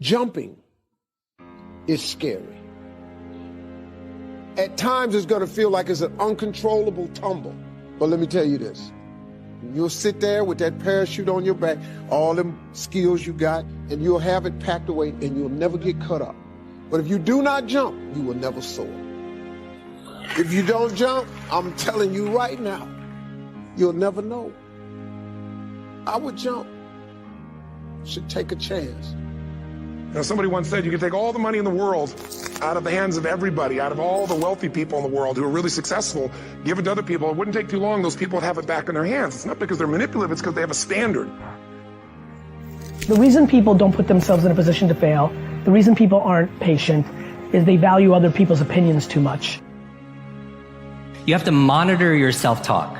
Jumping is scary. At times it's going to feel like it's an uncontrollable tumble. But let me tell you this. You'll sit there with that parachute on your back, all them skills you got, and you'll have it packed away and you'll never get cut up. But if you do not jump, you will never soar. If you don't jump, I'm telling you right now, you'll never know. I would jump. Should take a chance. Now, somebody once said you can take all the money in the world out of the hands of everybody, out of all the wealthy people in the world who are really successful, give it to other people. It wouldn't take too long. Those people would have it back in their hands. It's not because they're manipulative. It's because they have a standard. The reason people don't put themselves in a position to fail, the reason people aren't patient, is they value other people's opinions too much. You have to monitor your self-talk.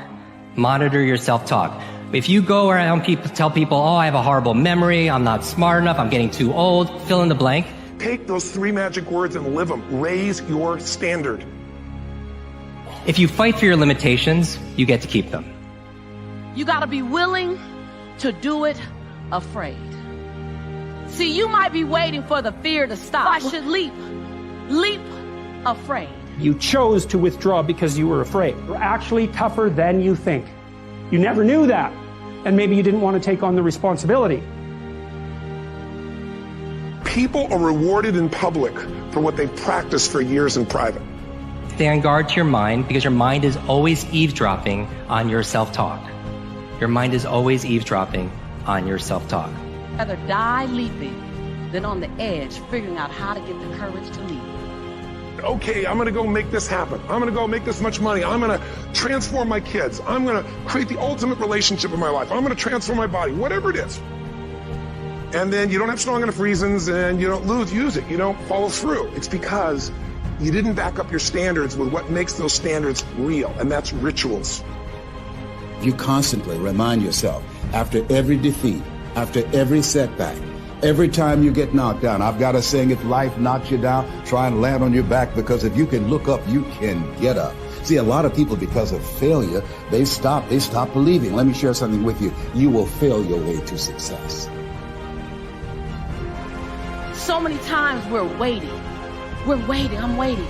Monitor your self-talk. If you go around tell people, oh, I have a horrible memory, I'm not smart enough, I'm getting too old, fill in the blank. Take those 3 magic words and live them. Raise your standard. If you fight for your limitations, you get to keep them. You gotta be willing to do it afraid. See, you might be waiting for the fear to stop. I should leap afraid. You chose to withdraw because you were afraid. You're actually tougher than you think. You never knew that, and maybe you didn't want to take on the responsibility. People are rewarded in public for what they've practiced for years in private. Stay on guard to your mind, because your mind is always eavesdropping on your self-talk. Your mind is always eavesdropping on your self-talk. Rather die leaping than on the edge figuring out how to get the courage to leap. Okay, I'm going to go make this happen. I'm going to go make this much money. I'm going to transform my kids. I'm going to create the ultimate relationship in my life. I'm going to transform my body, whatever it is. And then you don't have strong enough reasons and you don't use it. You don't follow through. It's because you didn't back up your standards with what makes those standards real, and that's rituals. You constantly remind yourself, after every defeat, after every setback, every time you get knocked down, I've got a saying, if life knocks you down, try and land on your back, because if you can look up, you can get up. See, a lot of people, because of failure, they stop believing. Let me share something with you. You will fail your way to success. So many times we're waiting. I'm waiting.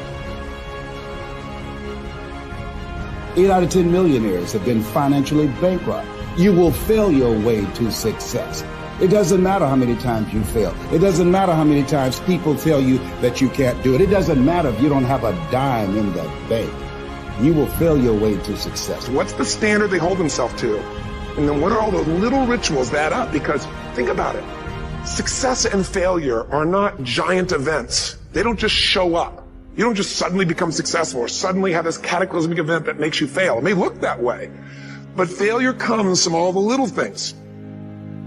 8 out of 10 millionaires have been financially bankrupt. You will fail your way to success. It doesn't matter how many times you fail. It doesn't matter how many times people tell you that you can't do it. It doesn't matter if you don't have a dime in the bank. You will fail your way to success. What's the standard they hold themselves to? And then what are all those little rituals that add up? Because think about it. Success and failure are not giant events. They don't just show up. You don't just suddenly become successful or suddenly have this cataclysmic event that makes you fail. It may look that way, but failure comes from all the little things.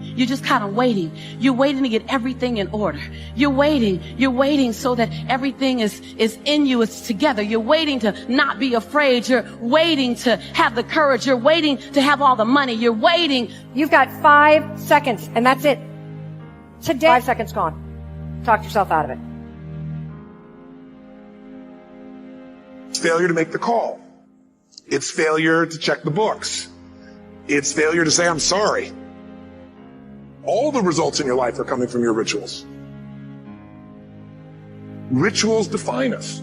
You're just kind of waiting. You're waiting to get everything in order. You're waiting so that everything is in you, it's together. You're waiting to not be afraid. You're waiting to have the courage. You're waiting to have all the money. You're waiting. You've got 5 seconds, and that's it. Today, 5 seconds gone. Talk yourself out of it. It's failure to make the call. It's failure to check the books. It's failure to say, I'm sorry. All the results in your life are coming from your rituals. Rituals define us.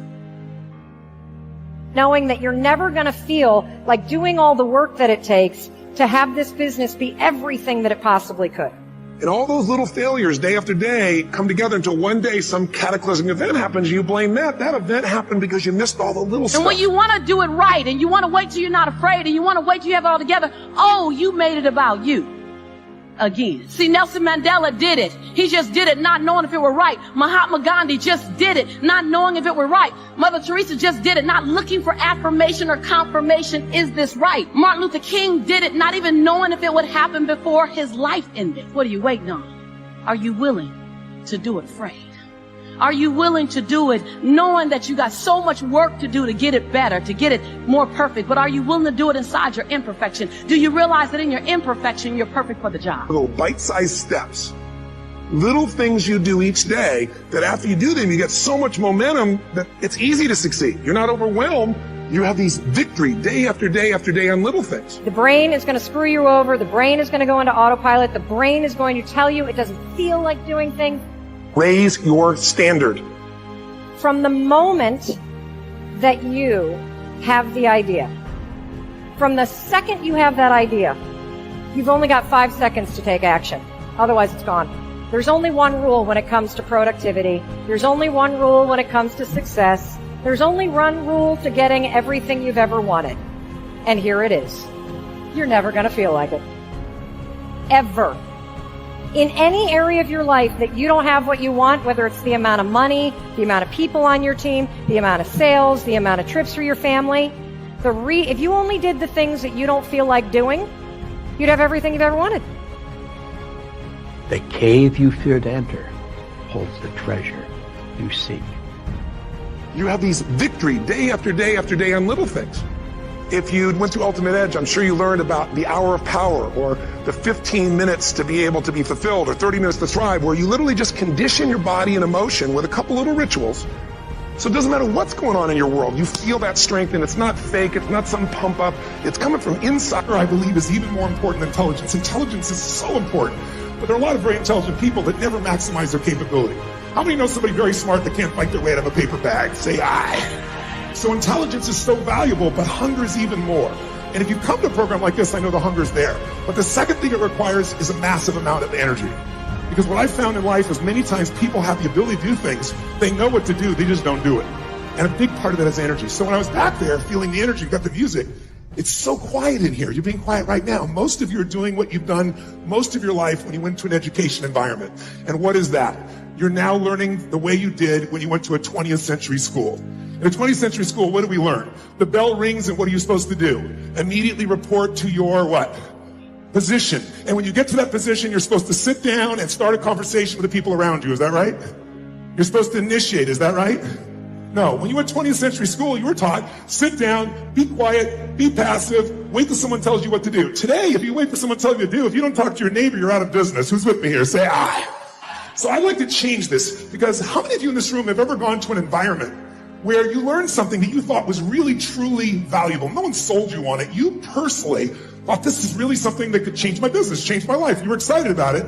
Knowing that you're never going to feel like doing all the work that it takes to have this business be everything that it possibly could. And all those little failures day after day come together until one day some cataclysmic event happens. You blame that. That event happened because you missed all the little stuff. And when you want to do it right and you want to wait till you're not afraid and you want to wait till you have it all together, oh, you made it about you. Again. See, Nelson Mandela did it. He just did it not knowing if it were right. Mahatma Gandhi just did it not knowing if it were right. Mother Teresa just did it not looking for affirmation or confirmation. Is this right? Martin Luther King did it not even knowing if it would happen before his life ended. What are you waiting on? Are you willing to do it afraid? Are you willing to do it knowing that you got so much work to do to get it better, to get it more perfect? But are you willing to do it inside your imperfection? Do you realize that in your imperfection, you're perfect for the job? Little bite-sized steps. Little things you do each day that after you do them, you get so much momentum that it's easy to succeed. You're not overwhelmed. You have these victory day after day after day on little things. The brain is going to screw you over. The brain is going to go into autopilot. The brain is going to tell you it doesn't feel like doing things. Raise your standard. From the moment that you have the idea, from the second you have that idea, you've only got 5 seconds to take action. Otherwise, it's gone. There's only one rule when it comes to productivity. There's only one rule when it comes to success. There's only one rule to getting everything you've ever wanted. And here it is. You're never going to feel like it. Ever. In any area of your life that you don't have what you want, whether it's the amount of money, the amount of people on your team, the amount of sales, the amount of trips for your family, if you only did the things that you don't feel like doing, you'd have everything you've ever wanted. The cave you fear to enter holds the treasure you seek. You have these victory day after day after day on little things. If you went through Ultimate Edge, I'm sure you learned about the hour of power, or the 15 minutes to be able to be fulfilled, or 30 minutes to thrive, where you literally just condition your body and emotion with a couple little rituals. So it doesn't matter what's going on in your world, you feel that strength, and it's not fake, it's not some pump up, it's coming from inside. I believe is even more important than intelligence. Intelligence is so important, but there are a lot of very intelligent people that never maximize their capability. How many know somebody very smart that can't fight their way out of a paper bag? Say aye. So intelligence is so valuable, but hunger is even more. And if you come to a program like this, I know the hunger is there. But the second thing it requires is a massive amount of energy. Because what I've found in life is many times people have the ability to do things. They know what to do, they just don't do it. And a big part of that is energy. So when I was back there feeling the energy, got the music, it's so quiet in here. You're being quiet right now. Most of you are doing what you've done most of your life when you went to an education environment. And what is that? You're now learning the way you did when you went to a 20th century school. In a 20th century school, what do we learn? The bell rings, and what are you supposed to do? Immediately report to your what? Position. And when you get to that position, you're supposed to sit down and start a conversation with the people around you. Is that right? You're supposed to initiate. Is that right? No. When you went to 20th century school, you were taught, sit down, be quiet, be passive, wait till someone tells you what to do. Today, if you wait for someone to tell you what to do, if you don't talk to your neighbor, you're out of business. Who's with me here? Say aye. So I'd like to change this, because how many of you in this room have ever gone to an environment where you learned something that you thought was really, truly valuable? No one sold you on it. You personally thought, this is really something that could change my business, change my life. You were excited about it.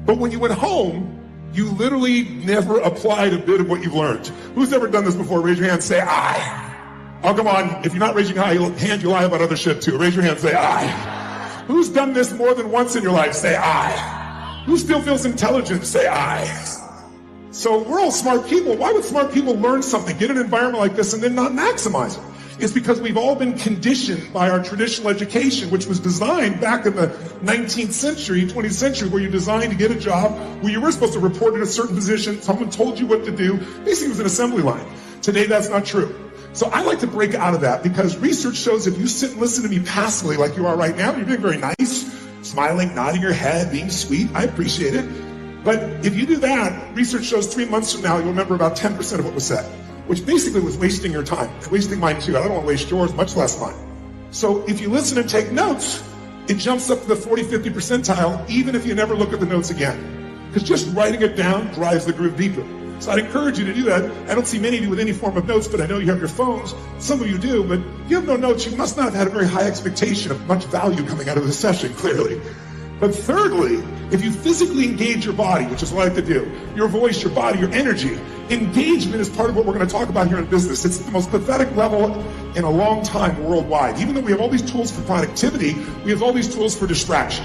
But when you went home, you literally never applied a bit of what you've learned. Who's ever done this before? Raise your hand, say aye. Oh, come on. If you're not raising your hand, you lie about other shit too. Raise your hand, say aye. Who's done this more than once in your life? Say aye. Who still feels intelligent? Say aye. So we're all smart people. Why would smart people learn something, get an environment like this, and then not maximize it? It's because we've all been conditioned by our traditional education, which was designed back in the 19th century, 20th century, where you're designed to get a job, where you were supposed to report at a certain position, someone told you what to do. Basically, it was an assembly line. Today, that's not true. So I like to break out of that, because research shows if you sit and listen to me passively like you are right now, you're being very nice, smiling, nodding your head, being sweet. I appreciate it. But if you do that, research shows 3 months from now, you'll remember about 10% of what was said, which basically was wasting your time, wasting mine too. I don't want to waste yours, much less mine. So if you listen and take notes, it jumps up to the 40, 50 percentile, even if you never look at the notes again. Because just writing it down drives the groove deeper. So I'd encourage you to do that. I don't see many of you with any form of notes, but I know you have your phones. Some of you do, but if you have no notes, you must not have had a very high expectation of much value coming out of this session, clearly. But thirdly, if you physically engage your body, which is what I like to do, your voice, your body, your energy, engagement is part of what we're going to talk about here in business. It's the most pathetic level in a long time worldwide. Even though we have all these tools for productivity, we have all these tools for distraction.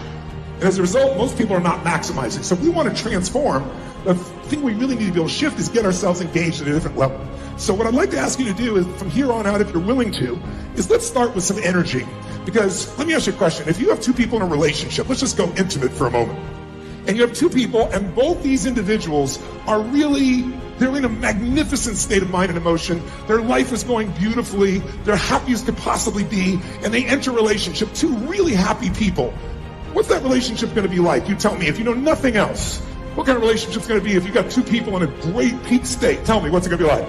And as a result, most people are not maximizing. So if we want to transform, the thing we really need to be able to shift is get ourselves engaged at a different level. So what I'd like to ask you to do is, from here on out, if you're willing to, is let's start with some energy. Because let me ask you a question. If you have two people in a relationship, let's just go intimate for a moment. And you have two people, and both these individuals are really, they're in a magnificent state of mind and emotion. Their life is going beautifully. They're happy as could possibly be. And they enter a relationship, two really happy people. What's that relationship going to be like? You tell me. If you know nothing else, what kind of relationship is going to be if you got two people in a great peak state? Tell me, what's it going to be like?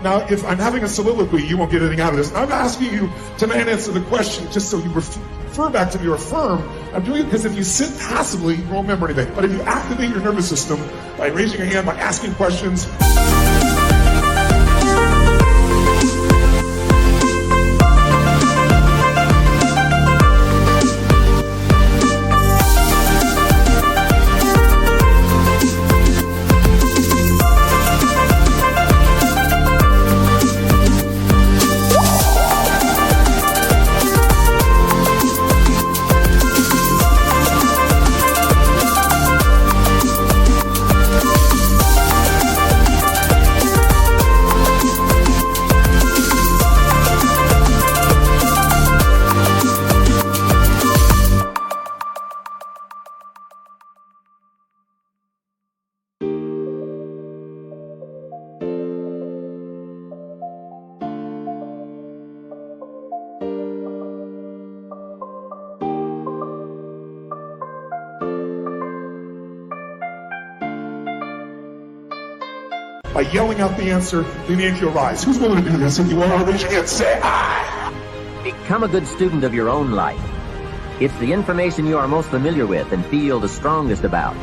Now, if I'm having a soliloquy, you won't get anything out of this. I'm asking you to answer the question just so you refer back to me or affirm. I'm doing it because if you sit passively, you won't remember anything. But if you activate your nervous system by raising your hand, by asking questions, by yelling out the answer beneath your eyes. Who's willing to do this? If you are, raise your hand, say I. Become a good student of your own life. It's the information you are most familiar with and feel the strongest about.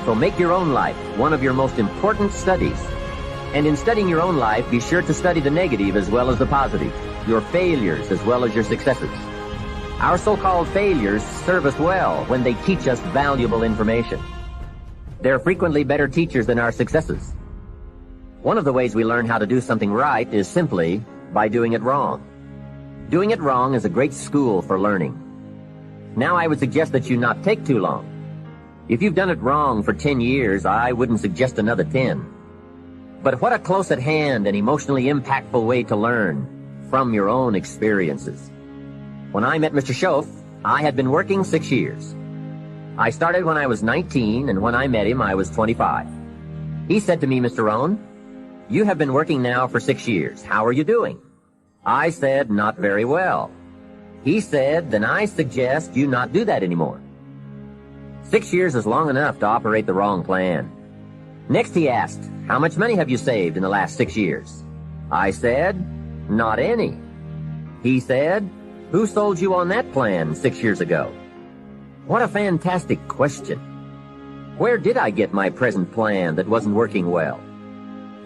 So make your own life one of your most important studies. And in studying your own life, be sure to study the negative as well as the positive, your failures as well as your successes. Our so-called failures serve us well when they teach us valuable information. They're frequently better teachers than our successes. One of the ways we learn how to do something right is simply by doing it wrong. Doing it wrong is a great school for learning. Now I would suggest that you not take too long. If you've done it wrong for 10 years, I wouldn't suggest another 10. But what a close at hand and emotionally impactful way to learn from your own experiences. When I met Mr. Schoaf, I had been working 6 years. I started when I was 19, and when I met him, I was 25. He said to me, Mr. Rohn, you have been working now for 6 years. How are you doing? I said, not very well. He said, then I suggest you not do that anymore. 6 years is long enough to operate the wrong plan. Next he asked, how much money have you saved in the last 6 years? I said, not any. He said, who sold you on that plan 6 years ago? What a fantastic question. Where did I get my present plan that wasn't working well?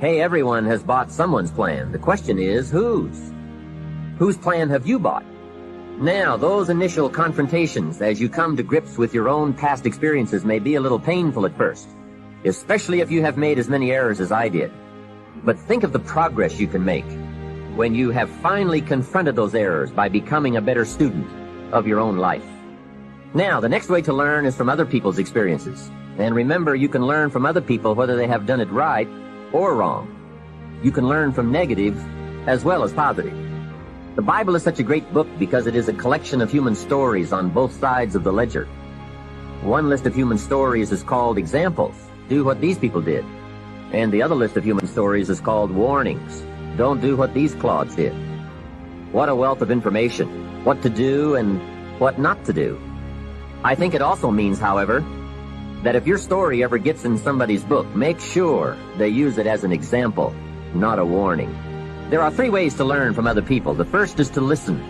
Hey, everyone has bought someone's plan. The question is, whose? Whose plan have you bought? Now, those initial confrontations as you come to grips with your own past experiences may be a little painful at first, especially if you have made as many errors as I did. But think of the progress you can make when you have finally confronted those errors by becoming a better student of your own life. Now, the next way to learn is from other people's experiences. And remember, you can learn from other people whether they have done it right or wrong. You can learn from negative as well as positive. The Bible is such a great book because it is a collection of human stories on both sides of the ledger. One list of human stories is called examples. Do what these people did. And the other list of human stories is called warnings. Don't do what these clods did. What a wealth of information. What to do and what not to do. I think it also means, however, that if your story ever gets in somebody's book, make sure they use it as an example, not a warning. There are 3 ways to learn from other people. The first is to listen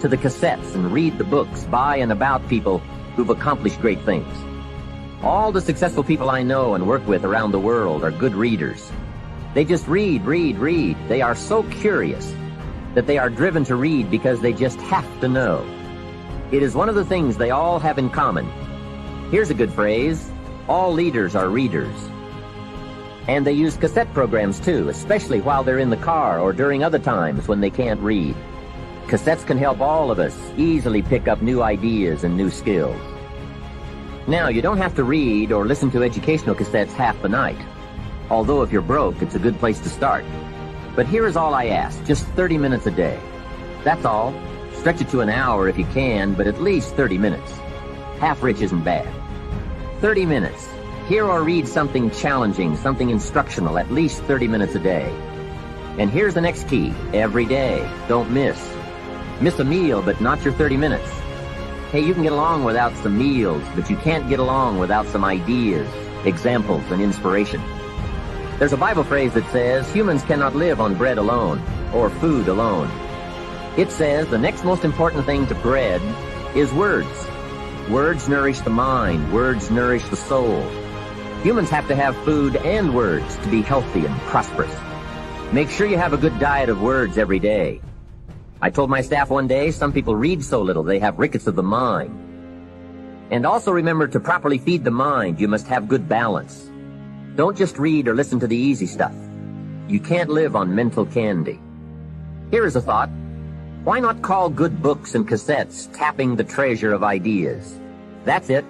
to the cassettes and read the books by and about people who've accomplished great things. All the successful people I know and work with around the world are good readers. They just read. They are so curious that they are driven to read because they just have to know. It is one of the things they all have in common. Here's a good phrase: all leaders are readers. And they use cassette programs too, especially while they're in the car or during other times when they can't read. Cassettes can help all of us easily pick up new ideas and new skills. Now, you don't have to read or listen to educational cassettes half the night. Although if you're broke, it's a good place to start. But here is all I ask, just 30 minutes a day. That's all. Stretch it to an hour if you can, but at least 30 minutes. Half rich isn't bad. 30 minutes. Hear or read something challenging, something instructional, at least 30 minutes a day. And here's the next key. Every day. Don't miss. Miss a meal, but not your 30 minutes. Hey, you can get along without some meals, but you can't get along without some ideas, examples, and inspiration. There's a Bible phrase that says, humans cannot live on bread alone, or food alone. It says the next most important thing to bread is words. Words nourish the mind. Words nourish the soul. Humans have to have food and words to be healthy and prosperous. Make sure you have a good diet of words every day. I told my staff one day, some people read so little they have rickets of the mind. And also remember, to properly feed the mind, you must have good balance. Don't just read or listen to the easy stuff. You can't live on mental candy. Here is a thought. Why not call good books and cassettes tapping the treasure of ideas? That's it.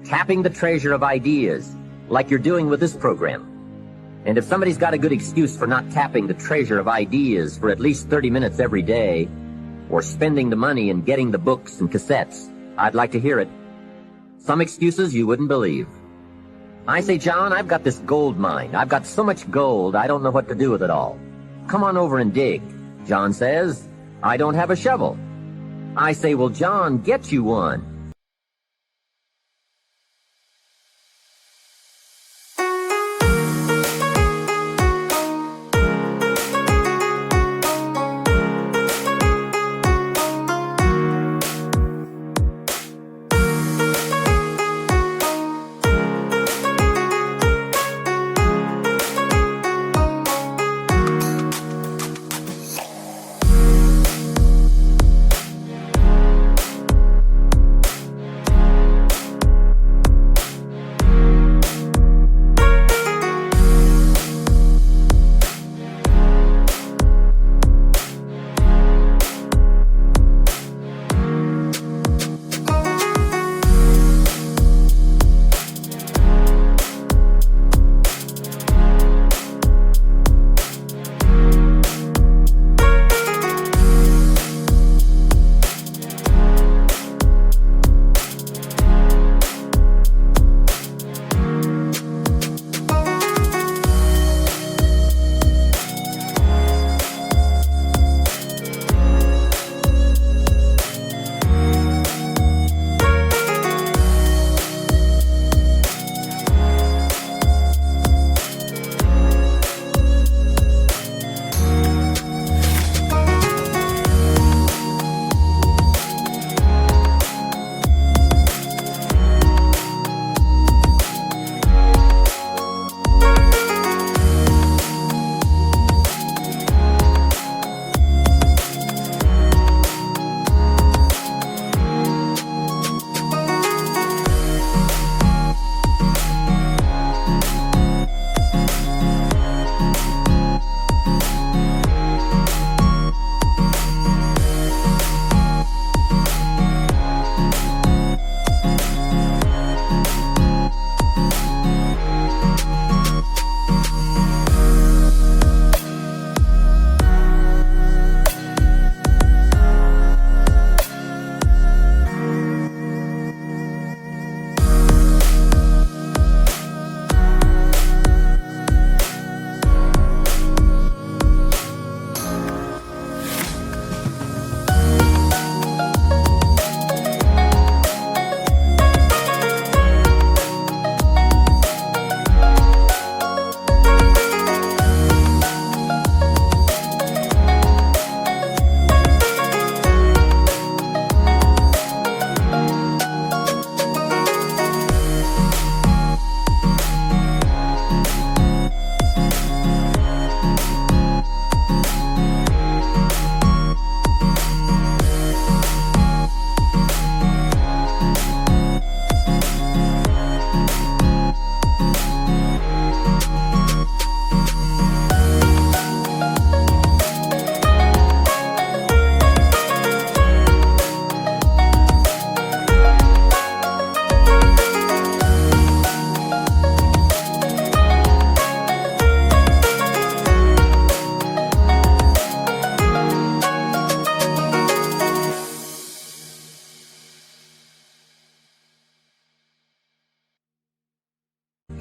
Tapping the treasure of ideas, like you're doing with this program. And if somebody's got a good excuse for not tapping the treasure of ideas for at least 30 minutes every day, or spending the money and getting the books and cassettes, I'd like to hear it. Some excuses you wouldn't believe. I say, John, I've got this gold mine. I've got so much gold, I don't know what to do with it all. Come on over and dig. John says, I don't have a shovel. I say, well, John, get you one.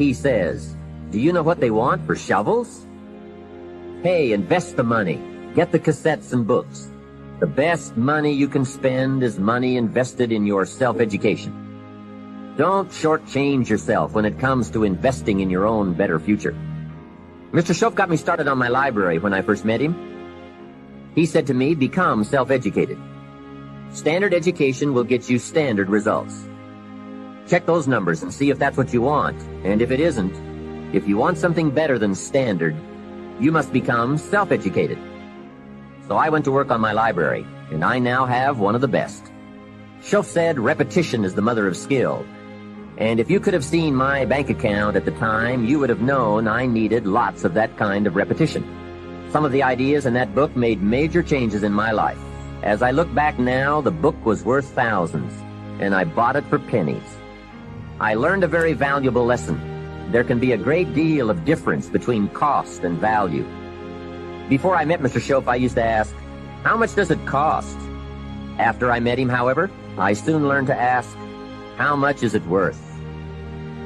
He says, do you know what they want for shovels? Hey, invest the money. Get the cassettes and books. The best money you can spend is money invested in your self-education. Don't shortchange yourself when it comes to investing in your own better future. Mr. Shoaff got me started on my library when I first met him. He said to me, become self-educated. Standard education will get you standard results. Check those numbers and see if that's what you want. And if it isn't, if you want something better than standard, you must become self-educated. So I went to work on my library, and I now have one of the best. Shoaff said repetition is the mother of skill. And if you could have seen my bank account at the time, you would have known I needed lots of that kind of repetition. Some of the ideas in that book made major changes in my life. As I look back now, the book was worth thousands, and I bought it for pennies. I learned a very valuable lesson. There can be a great deal of difference between cost and value. Before I met Mr. Shoaff, I used to ask, how much does it cost? After I met him, however, I soon learned to ask, how much is it worth?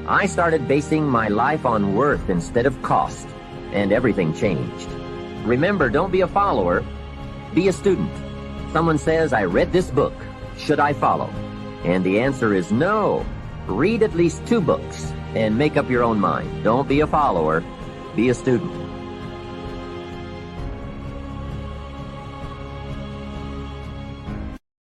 I started basing my life on worth instead of cost, and everything changed. Remember, don't be a follower, be a student. Someone says, I read this book, should I follow? And the answer is no. Read at least 2 books and make up your own mind. Don't be a follower, be a student.